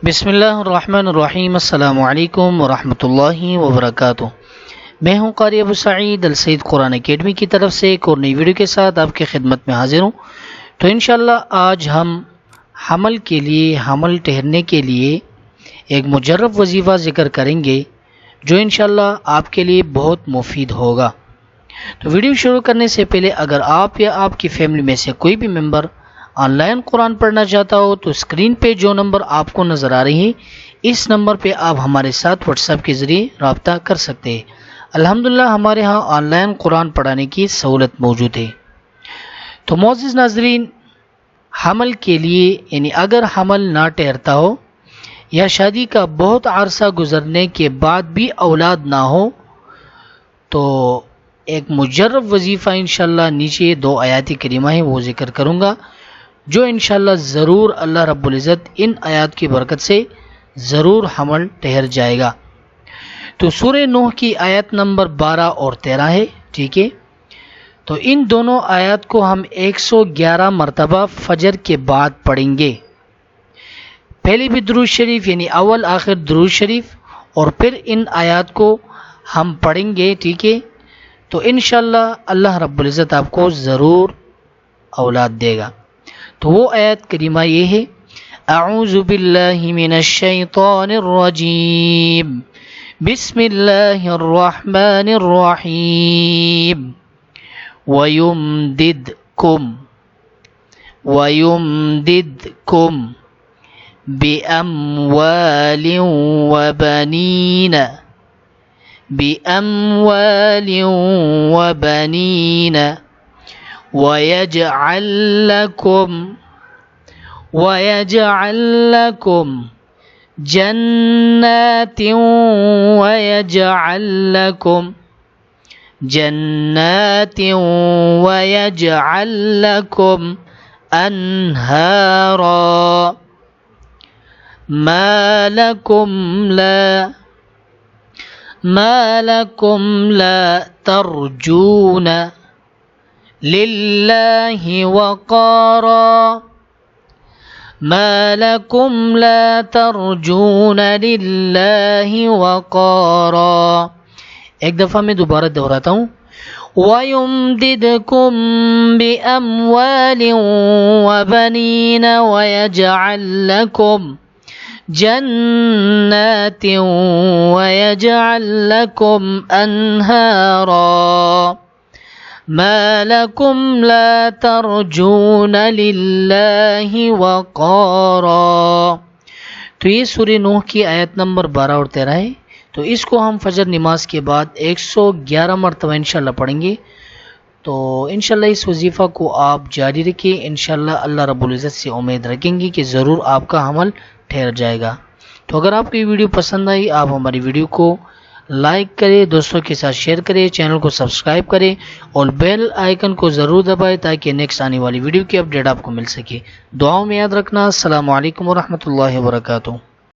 بسم اللہ الرحمن الرحیم، السلام علیکم ورحمۃ اللہ وبرکاتہ۔ میں ہوں قاری ابو سعید السید قرآن اکیڈمی کی طرف سے ایک اور نئی ویڈیو کے ساتھ آپ کی خدمت میں حاضر ہوں۔ تو انشاءاللہ آج ہم حمل ٹھہرنے کے لیے ایک مجرب وظیفہ ذکر کریں گے جو انشاءاللہ آپ کے لیے بہت مفید ہوگا۔ تو ویڈیو شروع کرنے سے پہلے اگر آپ یا آپ کی فیملی میں سے کوئی بھی ممبر آن لائن قرآن پڑھنا چاہتا ہو تو اسکرین پہ جو نمبر آپ کو نظر آ رہی ہے اس نمبر پہ آپ ہمارے ساتھ واٹس ایپ کے ذریعے رابطہ کر سکتے ہیں۔ الحمدللہ ہمارے ہاں آن لائن قرآن پڑھانے کی سہولت موجود ہے۔ تو معزز ناظرین، حمل کے لیے یعنی اگر حمل نہ ٹھہرتا ہو یا شادی کا بہت عرصہ گزرنے کے بعد بھی اولاد نہ ہو تو ایک مجرب وظیفہ انشاءاللہ نیچے 2 آیات کریمہ ہیں وہ ذکر کروں گا جو انشاءاللہ ضرور اللہ رب العزت ان آیات کی برکت سے ضرور حمل ٹھہر جائے گا۔ تو سورہ نوح کی آیت نمبر 12 اور 13 ہے، ٹھیک ہے؟ تو ان دونوں آیات کو ہم 111 مرتبہ فجر کے بعد پڑھیں گے۔ پہلے بھی درود شریف یعنی اول آخر درود شریف اور پھر ان آیات کو ہم پڑھیں گے، ٹھیک ہے؟ تو انشاءاللہ اللہ رب العزت آپ کو ضرور اولاد دے گا۔ تو وہ آیت کریمہ یہ ہے، اعوذ باللہ من الشیطان الرجیم، بسم اللہ الرحمن الرحیم، وَيُمْدِدْكُمْ بِأَمْوَالٍ وَبَنِينَ وَيَجْعَلْ لَكُمْ جَنَّاتٍ وَيَجْعَلْ لَكُمْ أَنْهَارًا ما لكم لا ترجون لله وقارا ما لكم لا ترجون لله وقارا۔ ایک دفعہ میں دوبارہ دہراتا ہوں، وَيُمْدِدْكُمْ بِأَمْوَالٍ وَبَنِينَ وَيَجْعَلْ لَكُمْ جَنَّاتٍ وَيَجْعَلْ لَكُمْ أَنْهَارًا ما لكم لا ترجون لله وقارا۔ تو یہ سورہ نوح کی آیت نمبر 12 اور 13 ہے۔ تو اس کو ہم فجر نماز کے بعد 111 مرتبہ انشاءاللہ پڑھیں گے۔ تو انشاءاللہ اس وظیفہ کو آپ جاری رکھیں، انشاءاللہ اللہ رب العزت سے امید رکھیں گے کہ ضرور آپ کا حمل ٹھہر جائے گا۔ تو اگر آپ کو یہ ویڈیو پسند آئی آپ ہماری ویڈیو کو لائک کریں، دوستوں کے ساتھ شیئر کریں، چینل کو سبسکرائب کریں اور بیل آئیکن کو ضرور دبائیں تاکہ نیکسٹ آنے والی ویڈیو کی اپڈیٹ آپ کو مل سکے۔ دعاؤں میں یاد رکھنا۔ السلام علیکم ورحمۃ اللہ وبرکاتہ۔